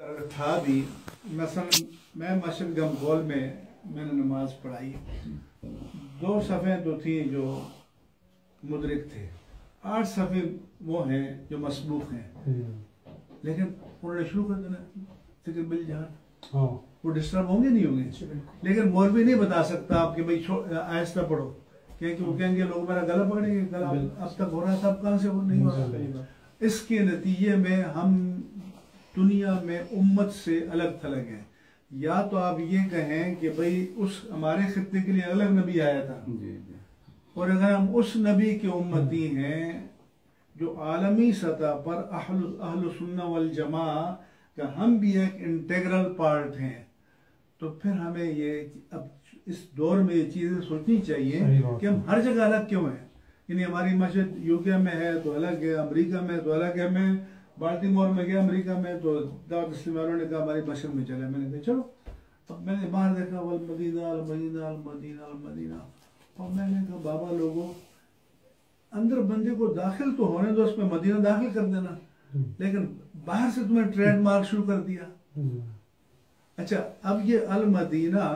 था भी। मसलन मैं मस्जिद गमगोल में मैंने नमाज पढ़ाई, 2 सफ़े तो थी जो मुदरिक थे, 8 सफ़े वो हैं जो मसबूक हैं, लेकिन उन्होंने शुरू कर देना फिक्र बिल जहां, वो डिस्टर्ब होंगे नहीं होंगे। लेकिन मौलवी नहीं बता सकता आप कि भाई आहिस्ता पढ़ो, क्योंकि वो कहेंगे लोग मेरा गला पकड़ेंगे, गला अब तक हो रहा था, अब कहाँ से वो नहीं हो रहा। इसके नतीजे में हम दुनिया में उम्मत से अलग थलग हैं। या तो आप ये कहें कि भाई उस हमारे खित्ते के लिए अलग नबी आया था, और अगर हम उस नबी के उम्मती हैं जो आलमी सतह पर अहल सुन्ना वल जमा का हम भी एक इंटेग्रल पार्ट हैं, तो फिर हमें ये अब इस दौर में ये चीज़ें सोचनी चाहिए कि हम हर जगह अलग क्यों हैं। यानी हमारी मस्जिद यूके में है तो अलग है, अमेरिका में तो अलग है। मैं बाल्टीमोर में गया अमेरिका में, तो दावत इस्लामी वालों ने कहा हमारी मस्जिद में चले, मैंने कहा चलो। अब मैंने बाहर देखा वल मदीना अल मदीना अल मदीना अल मदीना, और मैंने कहा बाबा लोगों, अंदर बंदे को दाखिल तो होने दो, उसमें मदीना दाखिल कर देना, लेकिन बाहर से तुम्हें ट्रेडमार्क शुरू कर दिया। अच्छा, अब ये अल मदीना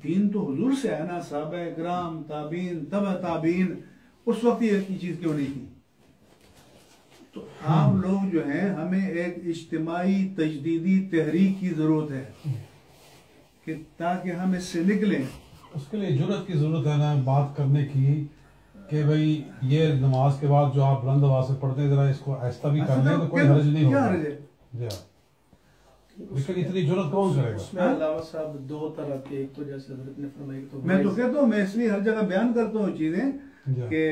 दीन तो हुजूर से है ना, साहबा इकराम ताबीन तबा ताबीन, उस वक्त ये चीज क्यों नहीं थी? तो आप लोग जो हैं, हमें एक इज्तिमाई तजदीदी तहरीक की जरूरत है कि ताकि हम इससे निकलें। उसके लिए जुर्रत की जरूरत है ना, बात करने की कि भाई ये नमाज के बाद जो आप बुलंद आवाज से पढ़ते हैं, जरा इसको आहिस्ता भी कर लें तो कोई हर्ज नहीं होगा। लेकिन इतनी जुर्रत कौन करेगा? उसमें अल्लाह साहब 2 तरह के, एक तो जैसे हज़रत ने फरमाया तो मैं तो कहता हूँ, मैं इसलिए हर जगह बयान करता हूँ चीजें कि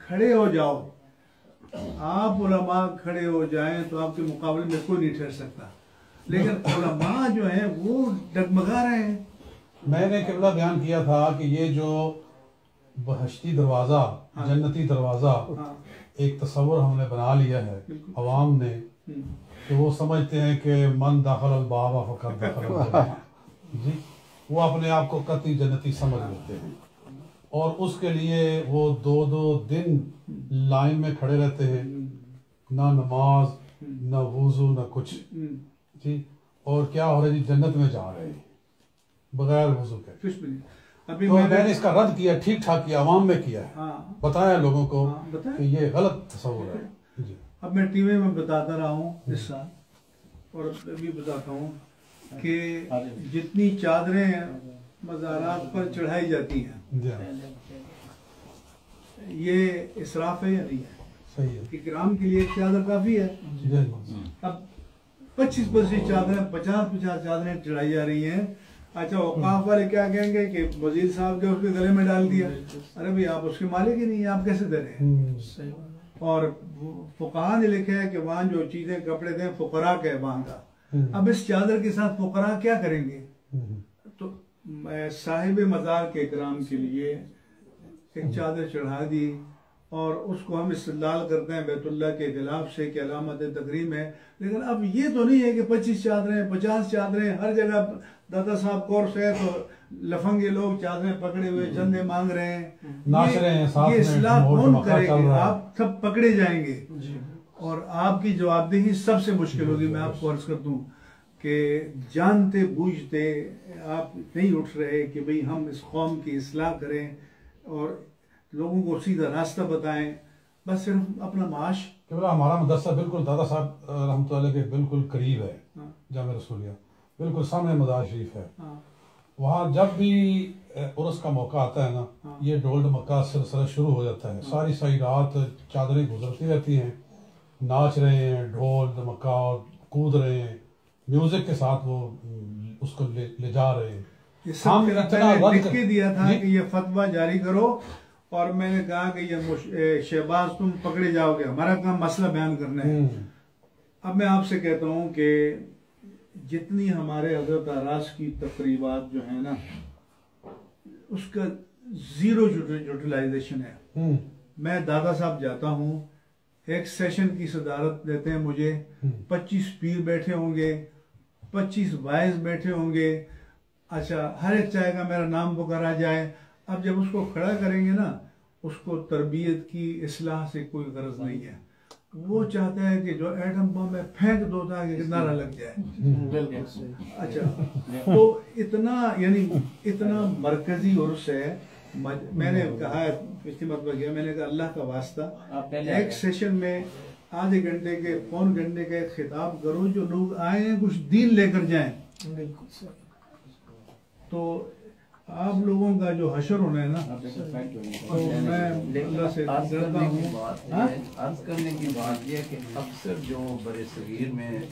खड़े हो जाओ, आप उलमा खड़े हो जाएं तो आपके मुकाबले में कोई नहीं ठहर सकता, लेकिन उलमा जो हैं वो डगमगा रहे हैं। मैंने किबला बयान किया था कि ये जो बहश्ती दरवाजा, जन्नती दरवाजा, एक तस्वर हमने बना लिया है अवाम ने, कि वो समझते हैं कि मन दाखिल अल बाबा फकत दाखिल जी, वो अपने आप को कतई जन्नती समझ लेते हैं, और उसके लिए वो 2-2 दिन लाइन में खड़े रहते हैं, ना नमाज ना वुजू ना कुछ जी, और क्या हो रहा है जी, जन्नत में जा रहे हैं बगैर वुजू के। अभी तो मैंने इसका रद्द किया, ठीक ठाक किया, अवाम में किया है, बताया लोगों को कि ये गलत तस्वुर है जी। अब मैं टीवी में बताता रहा हूँ इस साल, और अभी बताता हूँ कि जितनी चादरें मज़ारात पर चढ़ाई जाती हैं, ये इसराफ है या नहीं है? सही है, इकराम के लिए चादर काफी है। अब 25-25 चादरें, 50-50 चादरें चढ़ाई जा रही हैं। अच्छा, औकाफ वाले क्या कहेंगे कि वजीर साहब के उसके गले में डाल दिया। अरे भाई, आप उसके मालिक ही नहीं है, आप कैसे दे रहे हैं? और फुकहा ने लिखा है कि वहाँ जो चीजें कपड़े दें फुकरा के वहाँ का। अब इस चादर के साथ फुकरा क्या करेंगे? तो साहिब मज़ार के इकराम के लिए एक चादर चढ़ा दी, और उसको हम इस्तेमाल करते हैं बैतुल्लाह के खिलाफ से कि अलामत तकरीम है। लेकिन अब ये तो नहीं है कि 25 चादरें 50 चादरें हर जगह। दादा साहब कोर्स है तो लफंगे लोग चादरें पकड़े हुए चंदे मांग रहे हैं, नाच रहे हैं साथ में, ये इस्लाह कौन करेगा? आप सब पकड़े जाएंगे और आपकी जवाबदेही सबसे मुश्किल होगी। मैं आपको अर्ज कर दूं कि जानते बूझते आप नहीं उठ रहे कि भाई हम इस कौम की इस्लाह करें और लोगों को सीधा रास्ता बताएं, बस सिर्फ अपना माश। हमारा मदरसा बिल्कुल दादा साहब रहमतुल्लाह अलैह के बिल्कुल करीब है, जामे रसूलिया बिल्कुल सामने मज़ार शरीफ है। वहाँ जब भी उर्स का मौका आता है ना, ये ढोल ढमक्का सिलसिला शुरू हो जाता है। सारी सारी रात चादरें गुजरती रहती हैं, नाच रहे हैं, ढोल धमक्का और कूद रहे हैं, म्यूजिक के साथ वो उसको ले जा रहे हैं। मैंने लिख के दिया था कि ये फतवा जारी करो, और मैंने कहा कि ये शहबाज तुम पकड़े जाओगे, हमारा काम मसला बयान करना है। अब मैं आपसे कहता हूँ कि जितनी हमारे हजरत आरास की तकरीबात जो है ना, उसका 0 यूटिलाइजेशन है। मैं दादा साहब जाता हूँ, एक सेशन की सदारत देते हैं मुझे, 25 पीर बैठे होंगे, 25 वाइज बैठे होंगे। अच्छा, हर एक चाहेगा मेरा नाम पुकारा जाए। अब जब उसको खड़ा करेंगे ना, उसको तरबियत की इस्लाह से कोई गरज नहीं है। वो चाहता है कि जो एटम बम है फेंक दो ताकि नारा लग जाए। बिल्कुल सही। अच्छा, तो इतना यानी इतना मरकजी उर्स है। मैंने कहा पिछली मरतबा गया, मैंने कहा अल्लाह का वास्ता एक सेशन में आधे घंटे के पौन घंटे का एक खिताब करो, जो लोग आए हैं कुछ दीन लेकर जाएं। बिल्कुल सही। तो आप लोगों का जो हशर होना है ना, तो मैं अल्लाह से डरता हूँ। अर्ज करने की बात यह कि अक्सर जो बड़े सगीर में